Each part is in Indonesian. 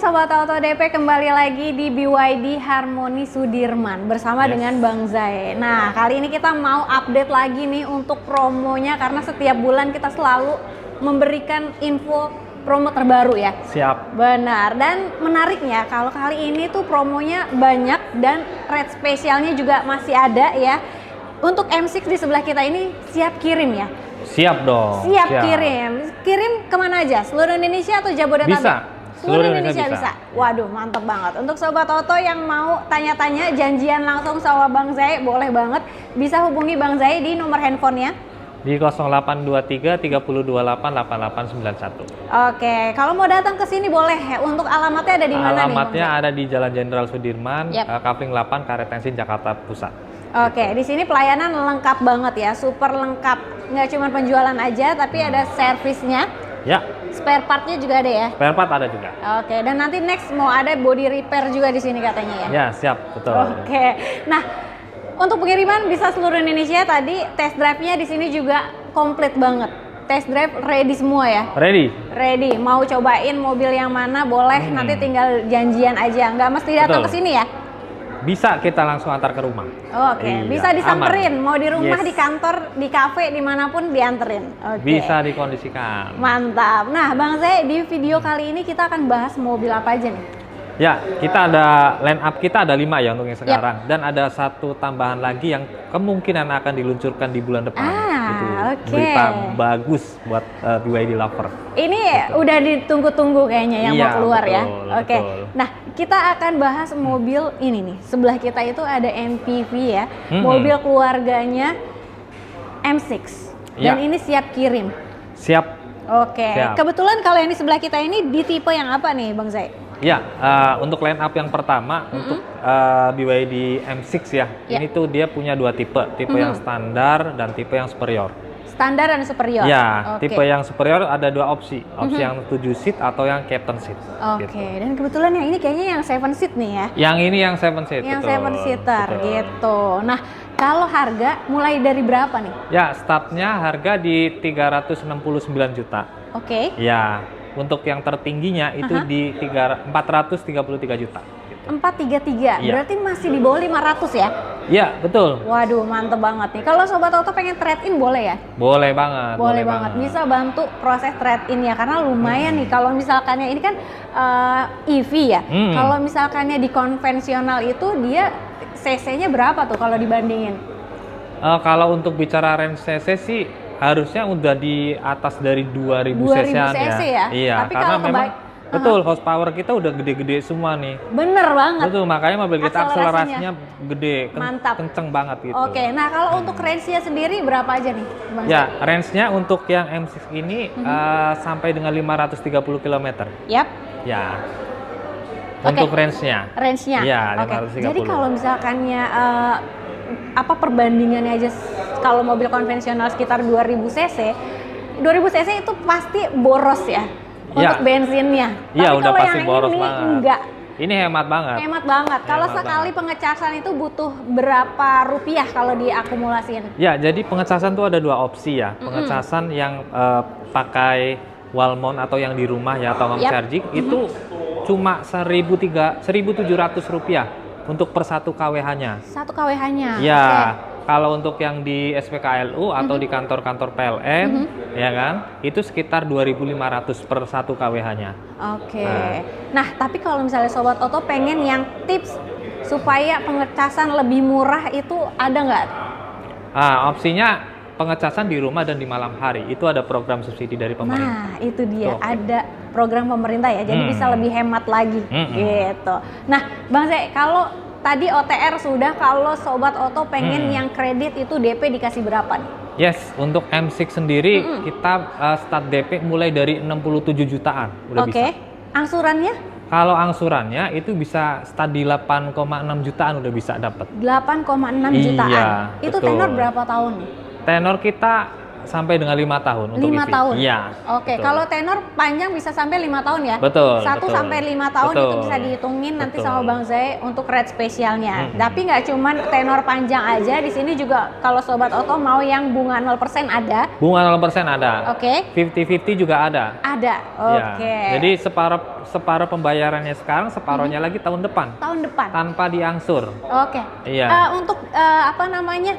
Sobat Auto DP, kembali lagi di BYD Harmoni Sudirman bersama dengan Bang Zai. Nah, kali ini kita mau update lagi nih untuk promonya, karena setiap bulan kita selalu memberikan info promo terbaru ya. Siap. Benar, dan menariknya kalau kali ini tuh promonya banyak dan rate spesialnya juga masih ada ya. Untuk M6 di sebelah kita ini siap kirim ya? Siap dong. Siap. Kirim. Kirim kemana aja? Seluruh Indonesia atau Jabodetabek? Bisa. Seluruh Indonesia bisa. Waduh, mantep banget. Untuk Sobat Auto yang mau tanya-tanya, janjian langsung sama Bang Zai, boleh banget. Bisa hubungi Bang Zai di nomor handphonenya di 0823 3028 8891. Oke, kalau mau datang ke sini boleh. Untuk alamatnya ada di mana nih? Alamatnya ada di Jalan Jenderal Sudirman, Kavling 8, Karet Tengsin, Jakarta Pusat. Oke, di sini pelayanan lengkap banget ya, super lengkap. Nggak cuma penjualan aja, tapi ada servisnya. Ya. Spare partnya juga ada ya? Spare part ada juga. Oke, dan nanti next mau ada body repair juga di sini katanya ya? Ya, siap, betul. Oke, nah untuk pengiriman bisa seluruh Indonesia. Tadi test drive-nya di sini juga komplit banget. Test drive ready semua ya? Ready. Ready. Mau cobain mobil yang mana boleh, nanti tinggal janjian aja. Nggak mesti datang ke sini ya? Bisa kita langsung antar ke rumah. Oke, bisa disamperin. Mau di rumah, di kantor, di kafe, dimanapun dianterin. Oke. Bisa dikondisikan. Mantap. Nah, Bang Zai, di video kali ini kita akan bahas mobil apa aja nih? Ya, kita ada line up kita ada 5 ya untuk yang sekarang. Dan ada satu tambahan lagi yang kemungkinan akan diluncurkan di bulan depan. Itu berita bagus buat BYD lover. Ini udah ditunggu-tunggu kayaknya yang mau keluar ya. Oke. Nah, kita akan bahas mobil ini nih. Sebelah kita itu ada MPV ya. Mobil keluarganya M6. Dan ini siap kirim. Siap. Oke. Kebetulan kalau yang di sebelah kita ini di tipe yang apa nih, Bang Zai? Ya, untuk line up yang pertama untuk BYD M6 ya. Ini tuh dia punya dua tipe yang standar dan tipe yang superior. Standar dan superior. Ya, tipe yang superior ada dua opsi yang 7 seat atau yang captain seat. Gitu. Dan kebetulan yang ini kayaknya yang 7 seat nih ya. Yang ini yang 7 seat. Yang 7 seater gitu. Nah, kalau harga mulai dari berapa nih? Ya, startnya harga di 369 juta. Oke. Ya. Untuk yang tertingginya itu di 433 juta. Gitu. 433, berarti masih di bawah 500 ya? Iya, betul. Waduh, mantep banget nih. Kalau Sobat Auto pengen trade-in boleh ya? Boleh banget. Boleh banget. Bisa bantu proses trade-in ya, karena lumayan nih. Kalau misalkannya ini kan EV ya. Kalau misalkannya di konvensional itu dia cc-nya berapa tuh kalau dibandingin? Kalau untuk bicara range cc sih harusnya udah di atas dari 2000 cc ya? Iya, tapi karena kalau memang betul horsepower kita udah gede-gede semua nih. Bener banget. Betul, makanya mobil kita akselerasinya gede, kenceng banget gitu. Oke, nah kalau untuk range-nya sendiri berapa aja nih, Bang? Ya, range-nya untuk yang M6 ini sampai dengan 530 km. Yap. Ya. Untuk range-nya. Range-nya. Ya, 530. Jadi kalau misalkannya apa perbandingannya aja kalau mobil konvensional sekitar 2000 cc. 2000 cc itu pasti boros ya untuk bensinnya. Iya, udah kalau pasti yang boros ini banget. enggak. Ini hemat banget. Hemat banget. Kalau sekali pengecasan itu butuh berapa rupiah kalau diakumulasiin? Ya, jadi pengecasan tuh ada dua opsi ya. Pengecasan yang pakai wall mount atau yang di rumah ya atau home charging itu cuma 1.700 rupiah untuk per 1 kWh-nya. 1 kWh-nya? Ya, kalau untuk yang di SPKLU atau di kantor-kantor PLN, ya kan, itu sekitar 2.500 per 1 kWh-nya. Oke. Nah, tapi kalau misalnya Sobat Auto pengen yang tips supaya pengecasan lebih murah itu ada nggak? Opsinya pengecasan di rumah dan di malam hari. Itu ada program subsidi dari pemerintah. Nah, itu dia. Ada program pemerintah ya, jadi bisa lebih hemat lagi. Gitu. Nah, Bang Zai, kalau tadi OTR sudah, kalau Sobat Auto pengen yang kredit itu DP dikasih berapa nih? Yes, untuk M6 sendiri kita start DP mulai dari 67 jutaan udah bisa. Angsurannya? Kalau angsurannya itu bisa start di 8,6 jutaan udah bisa dapat. 8,6 jutaan? Iya, itu tenor berapa tahun? Tenor kita sampai dengan 5 tahun untuk 5 EV. tahun? Iya. Oke, betul. kalau tenor panjang bisa sampai 5 tahun ya? Betul. 1 betul. sampai 5 tahun betul. itu bisa dihitungin nanti Betul. sama Bang Zai untuk rate spesialnya. Mm-mm. Tapi nggak cuman tenor panjang aja, di sini juga kalau Sobat Oto mau yang bunga 0% ada. Bunga 0% ada. Oke. 50-50 juga ada. Ada. Iya. Oke. Jadi separuh pembayarannya sekarang, separuhnya lagi tahun depan. Tahun depan. Tanpa diangsur. Oke. Iya. Untuk apa namanya?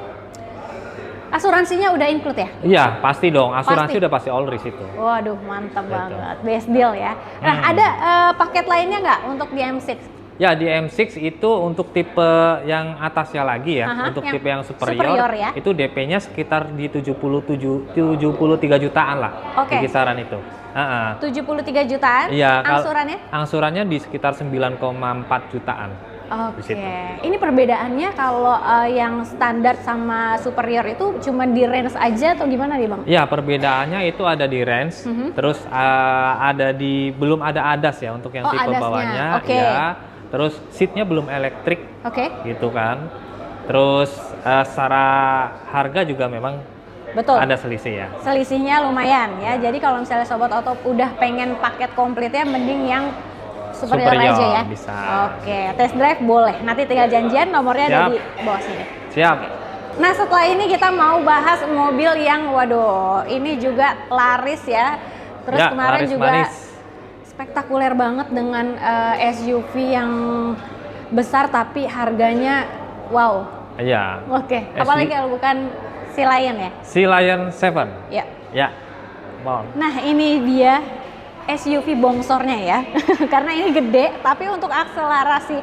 Asuransinya udah include ya? Iya, pasti dong. Pasti. Asuransi udah pasti all risk itu. Waduh, mantap Betul. banget. Best deal ya. Nah, ada paket lainnya nggak untuk di M6? Ya, di M6 itu untuk tipe yang atasnya lagi ya, Aha, untuk yang tipe yang superior, superior ya. itu DP-nya sekitar di 73 jutaan lah, Oke. di kisaran itu. 73 jutaan. Iya, Angsurannya? Angsurannya di sekitar 9,4 jutaan. Di Oke. situ. Ini perbedaannya kalau yang standar sama superior itu cuma di range aja atau gimana nih, Bang? Ya, perbedaannya itu ada di range, terus ada di belum ada ADAS ya untuk yang Oh, tipe ADAS-nya. bawahnya, Oke. ya. Terus seatnya belum elektrik, Oke. gitu kan. Terus secara harga juga memang Betul. ada selisih ya. Selisihnya lumayan ya. Jadi kalau misalnya Sobat Oto udah pengen paket komplitnya mending yang superior aja ya. Bisa. Oke, test drive boleh. Nanti tinggal janjian, nomornya ada Siap. di bawah sini. Siap. Nah, setelah ini kita mau bahas mobil yang waduh, ini juga laris ya. Terus Ya, kemarin laris juga manis. spektakuler banget dengan SUV yang besar tapi harganya wow. Iya. Oke, apalagi kalau bukan si Lion ya. Sea Lion 7. Ya. Ya. Bon. Nah, ini dia SUV bongsornya ya. Karena ini gede, tapi untuk akselerasi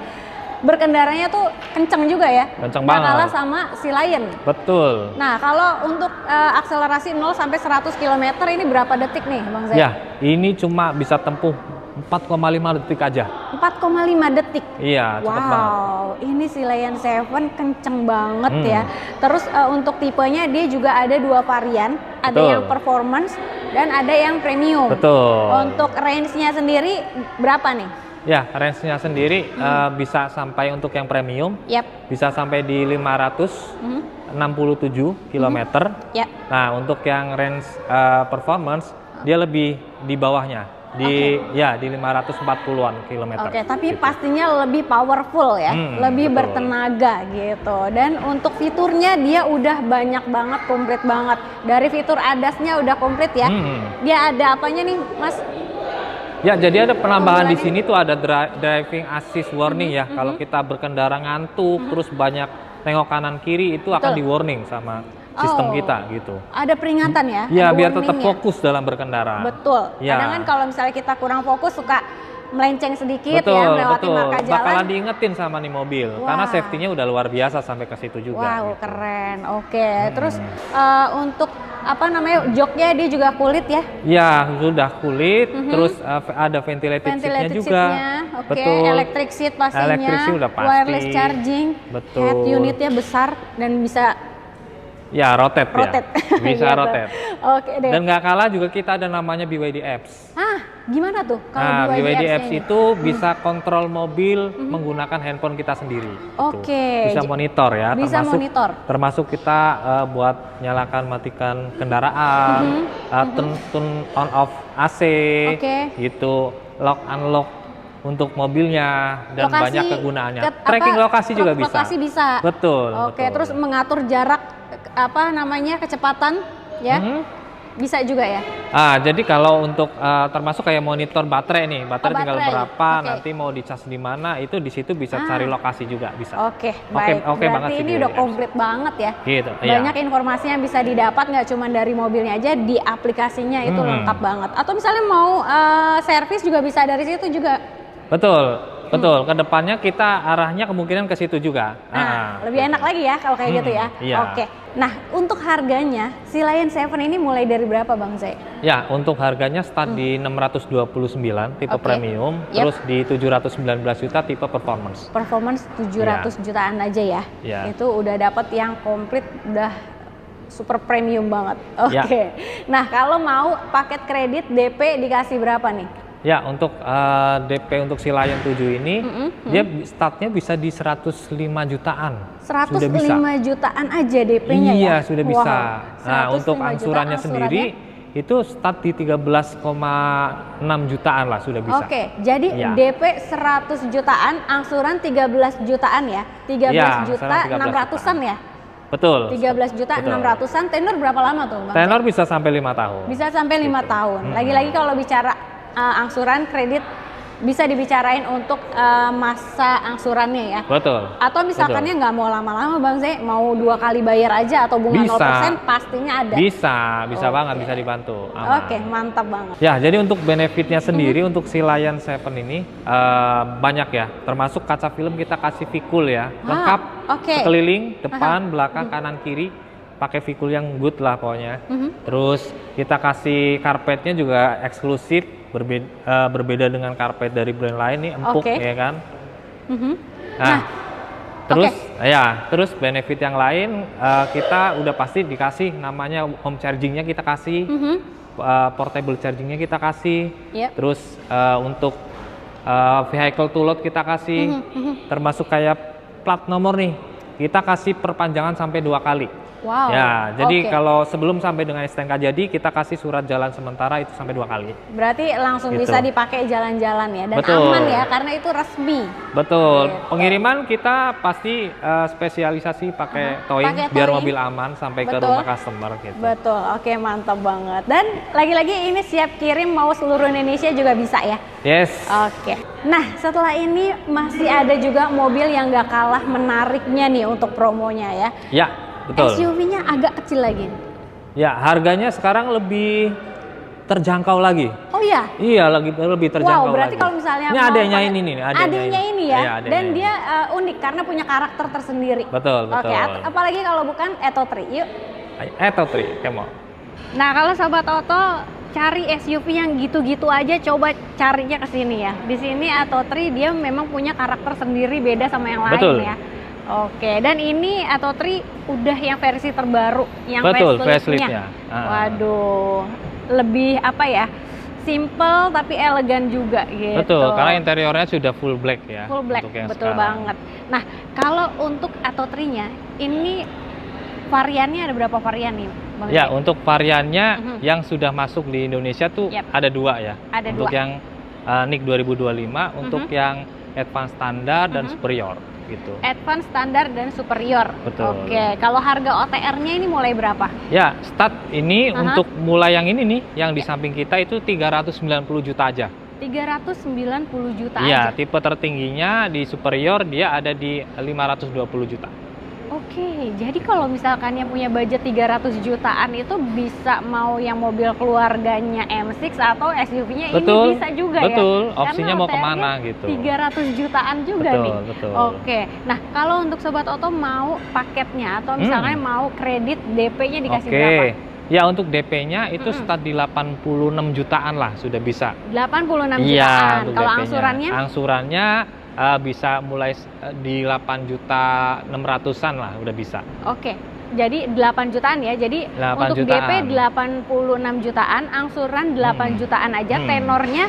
berkendaranya tuh kenceng juga ya. Kenceng Nggak banget. kalah sama si Lion. Betul. Nah, kalau untuk akselerasi 0 sampai 100 km ini berapa detik nih, Bang Zai? Ya, ini cuma bisa tempuh 4,5 detik aja. 4,5 detik. Iya, cepet banget. Wow, ini si Lion 7 kenceng banget Hmm. ya. Terus untuk tipenya dia juga ada 2 varian, ada Betul. yang performance dan ada yang premium. Betul. Untuk range-nya sendiri berapa nih? Ya, range-nya sendiri bisa sampai untuk yang premium, Yap. bisa sampai di 567 km. Ya. Nah, untuk yang range performance, dia lebih di bawahnya. Di 540-an kilometer. Oke, tapi gitu. pastinya lebih powerful ya, lebih betul. bertenaga gitu. Dan untuk fiturnya dia udah banyak banget, komplit banget. Dari fitur ADAS-nya udah komplit ya. Dia ada apanya nih, Mas? Ya, jadi ada penambahan di Tambahannya? sini tuh ada driving assist warning ya. Kalau kita berkendara ngantuk, terus banyak tengok kanan kiri itu akan Betul. di warning sama sistem Oh. kita gitu. Ada peringatan ya? Ya, ada biar tetap warning-nya? fokus dalam berkendara. Betul. Ya. Kadang kan kalau misalnya kita kurang fokus suka melenceng sedikit Betul, ya melewati betul. marka jalan. Bakalan diingetin sama nih mobil, karena Wah. safety-nya udah luar biasa sampai ke situ juga. Wow, gitu. keren. Oke. Terus untuk apa namanya? Joknya dia juga kulit ya? Ya, sudah kulit, terus ada ventilated seat-nya Ventilated juga. seat-nya, oke. Betul. Electric seat pastinya. Electric seat udah pasti. Wireless charging. Betul. Head unitnya besar dan bisa Ya, rotate, rotate. ya. Bisa Gitu. rotate. Oke deh. Dan nggak kalah juga kita ada namanya BYD Apps. Gimana tuh Nah, kalau BYD apps-nya Apps ini? itu bisa kontrol mobil menggunakan handphone kita sendiri. Oke. Bisa monitor ya, Bisa monitor. termasuk kita buat nyalakan matikan kendaraan, turn on off AC, Oke. gitu, lock unlock untuk mobilnya dan Lokasi, banyak kegunaannya. ke- Tracking apa, lokasi juga bisa. Lokasi bisa. Betul. Oke, betul. terus mengatur jarak apa namanya kecepatan ya? Bisa juga ya. Jadi kalau untuk termasuk kayak monitor baterai nih, baterai tinggal baterai. berapa, Oke. nanti mau dicas di mana, itu di situ bisa cari lokasi juga bisa. Oke, baik. oke banget Berarti sih ini BYD udah Apps. komplit banget ya. Gitu, iya. Banyak informasi yang bisa didapat nggak cuma dari mobilnya aja, di aplikasinya itu lengkap banget. Atau misalnya mau servis juga bisa dari situ juga. Betul. Kedepannya kita arahnya kemungkinan ke situ juga. Nah, lebih enak lagi ya kalau kayak gitu ya. iya. Oke. Nah, untuk harganya si Lion 7 ini mulai dari berapa, Bang Zai? Ya, untuk harganya start di 629 tipe Oke. premium, Yep. terus di 719 juta tipe performance. Performance 700 jutaan aja ya. Iya. Itu udah dapat yang komplit, udah super premium banget. Oke. Ya. Nah, kalau mau paket kredit DP dikasih berapa nih? Ya, untuk DP untuk si Lion 7 ini, dia startnya bisa di 105 jutaan. 105 Sudah bisa. jutaan aja DP-nya ya? Iya, sudah bisa. Wow. Nah, 105 untuk juta angsurannya sendiri, itu start di 13,6 jutaan lah, sudah bisa. Oke, jadi Ya. DP 100 jutaan, angsuran 13 jutaan ya? 13 Ya, juta angsuran 13 600-an ya? Betul. 13 juta Betul. 600-an, tenor berapa lama tuh Bang? Tenor bisa sampai 5 tahun. Bisa sampai 5 Gitu. tahun. Lagi-lagi kalau bicara angsuran kredit, bisa dibicarain untuk masa angsurannya ya? Betul. Atau misalkannya nggak mau lama-lama Bang Zai, mau 2 kali bayar aja atau bunga Bisa. 0% pastinya ada? Bisa Oke. banget, bisa dibantu. Aman. Oke, mantap banget. Ya, jadi untuk benefitnya sendiri untuk si Lion 7 ini banyak ya. Termasuk kaca film kita kasih vikul ya, lengkap, oke. sekeliling, depan, belakang, kanan, kiri, pakai vikul yang good lah pokoknya. Terus kita kasih karpetnya juga eksklusif, berbeda dengan karpet dari brand lain nih, empuk Oke. ya kan. Mhm. Nah, terus benefit yang lain kita udah pasti dikasih namanya home chargingnya kita kasih. Portable chargingnya kita kasih, Yep. terus untuk vehicle to load kita kasih, termasuk kayak plat nomor nih, kita kasih perpanjangan sampai 2 kali. Wow. Ya, jadi Oke. kalau sebelum sampai dengan STNK jadi, kita kasih surat jalan sementara itu sampai 2 kali. Berarti langsung Gitu. bisa dipakai jalan-jalan ya, dan Betul. aman ya, karena itu resmi. Betul. Gitu. Pengiriman kita pasti spesialisasi pakai towing Pakai biar towing. mobil aman sampai ke Betul. rumah customer gitu. Betul, oke, mantap banget. Dan lagi-lagi ini siap kirim mau seluruh Indonesia juga bisa ya? Yes. Oke. Nah, setelah ini masih ada juga mobil yang gak kalah menariknya nih untuk promonya ya. Ya, betul. SUV-nya agak kecil lagi. Ya, harganya sekarang lebih terjangkau lagi. Oh iya? Iya, lebih terjangkau Wow, berarti lagi. kalau misalnya ini mau adanya pakai- ini nih, adanya ini ya, Iya, adanya dan ini. dia unik karena punya karakter tersendiri. Betul, Oke, betul. apalagi kalau bukan Eto 3, yuk. Eto 3, kemo. Nah, kalau Sobat Oto cari SUV yang gitu-gitu aja, coba carinya ke sini ya. Di sini Atto 3 dia memang punya karakter sendiri, beda sama yang lain Betul. ya. Oke, dan ini Atto 3 udah yang versi terbaru, yang Betul, facelift-nya. facelift-nya. Waduh, lebih apa ya? Simple tapi elegan juga gitu. Betul, karena interiornya sudah full black ya. Full black, untuk yang betul sekarang. banget. Nah, kalau untuk Atto 3-nya, ini variannya ada berapa varian nih, Bang Ya, Zai? untuk variannya yang sudah masuk di Indonesia tuh Yap. ada 2 ya. Ada untuk 2. yang NIK 2025, untuk yang advance standar dan superior gitu. Advance, standar, dan superior. Betul. Oke, kalau harga OTR-nya ini mulai berapa? Ya, start ini untuk mulai yang ini nih, yang di samping kita itu 390 juta aja. 390 juta Iya, aja. tipe tertingginya di superior dia ada di 520 juta. Oke, jadi kalau misalkan yang punya budget 300 jutaan itu bisa mau yang mobil keluarganya M6 atau SUV-nya ini Betul, bisa juga betul. ya? Opsinya Karena mau OTR-nya kemana gitu. 300 jutaan juga Betul, nih. betul. Oke, nah kalau untuk Sobat Oto mau paketnya atau misalnya mau kredit DP-nya dikasih berapa? Ya, untuk DP-nya itu start di 86 jutaan lah sudah bisa. 86 Iya, jutaan. untuk Kalau DP-nya. angsurannya? Angsurannya bisa mulai di 8.600.000-an lah udah bisa. Oke, jadi 8 jutaan ya. Jadi 8 untuk jutaan. DP 86 jutaan, angsuran 8 jutaan aja, tenornya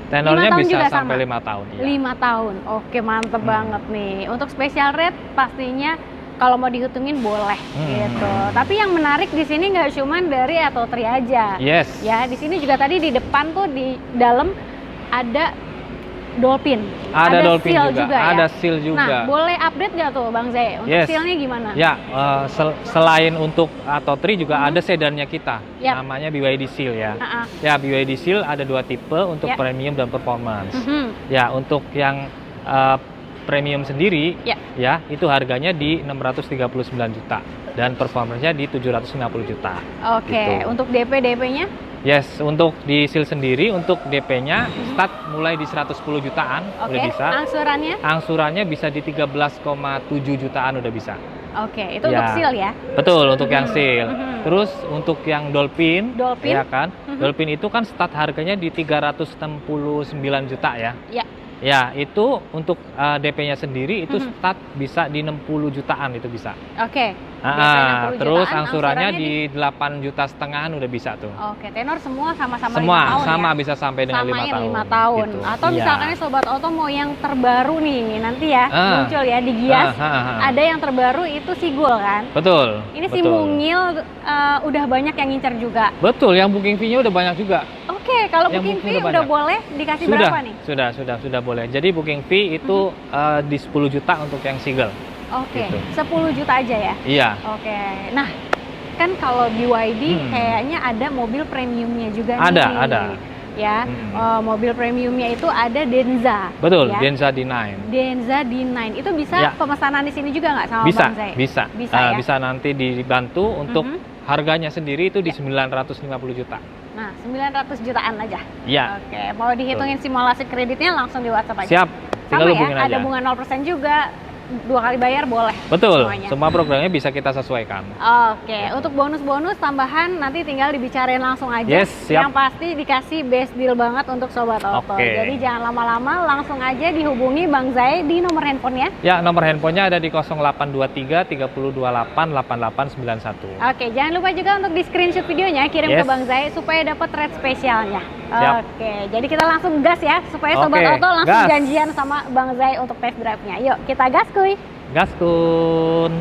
Tenornya 5 tahun bisa juga sampai sama? 5 tahun. Iya. 5 tahun. Oke, mantep banget nih. Untuk special rate pastinya kalau mau dihitungin boleh gitu. Tapi yang menarik di sini nggak cuman dari Atto 3 aja. Yes. Ya, di sini juga tadi di depan tuh di dalam ada Dolphin. Ada Dolphin juga, ya? ada seal juga. Nah, boleh update nggak tuh Bang Zai? Untuk Yes. sealnya gimana? Ya, selain untuk Atto 3 juga ada sedannya kita, Yap. namanya BYD Seal ya. Ah, ah. Ya, BYD Seal ada 2 tipe untuk Ya. premium dan performance. Mhm. Ya, untuk yang premium sendiri, Ya. itu harganya di 639 juta dan performance-nya di 750 juta. Oke, Gitu. untuk DP-nya? Yes, untuk di Seal sendiri, untuk DP-nya start mulai di 110 jutaan, Oke, udah bisa. angsurannya? Angsurannya bisa di 13,7 jutaan udah bisa. Oke, itu untuk seal ya? Betul, untuk yang Seal. Terus untuk yang Dolphin, Dolphin? ya kan? Dolphin itu kan start harganya di 369 juta ya. Ya. Ya, itu untuk DP-nya sendiri itu start bisa di 60 jutaan itu bisa. Oke. DP 60 Terus jutaan, angsurannya di 8,5 juta udah bisa tuh. Oke, tenor semua sama-sama Semua 5 tahun sama ya? bisa sampai dengan 5 Samain tahun. 5 tahun. Gitu. Atau Iya. misalkan nih Sobat Auto mau yang terbaru nih nanti ya, muncul ya di Gias. Ada yang terbaru itu Sigul kan? Betul. Ini si betul. Mungil udah banyak yang ngincer juga. Betul, yang booking fee-nya udah banyak juga. Oke, kalau Yang booking booking fee udah udah banyak. boleh dikasih Sudah, berapa nih? sudah boleh. Jadi booking fee itu di 10 juta untuk yang single. Oke, Gitu. 10 juta aja ya? Iya. Oke, nah kan kalau BYD kayaknya ada mobil premiumnya juga nih. Ada. Ya, mobil premiumnya itu ada Denza. Betul, ya? Denza D9. Denza D9 itu bisa Ya. pemesanan di sini juga nggak sama Bisa, Bang Zai? bisa. Bisa ya? Bisa nanti dibantu untuk harganya sendiri itu di 950 juta. Nah, 900 jutaan aja. Iya. Oke, mau dihitungin simulasi kreditnya langsung di WhatsApp aja. Siap. Tinggal Sama hubungin ya, ada aja. bunga 0% juga. 2 kali bayar boleh. Betul. Semuanya. Semua programnya bisa kita sesuaikan. Oke, untuk bonus-bonus tambahan nanti tinggal dibicarain langsung aja. Yes, siap. Yang pasti dikasih best deal banget untuk Sobat Auto. Oke. Jadi jangan lama-lama, langsung aja dihubungi Bang Zai di nomor handphonenya. Ya, nomor handphonenya ada di 0823 3028 8891. Oke, jangan lupa juga untuk di screenshot videonya kirim ke Yes. Bang Zai supaya dapat rate spesialnya. Siap. Oke, jadi kita langsung gas ya supaya Sobat Oke, Auto langsung gas. janjian sama Bang Zai untuk test drive-nya. Yuk, kita gas kuy. Gaskun.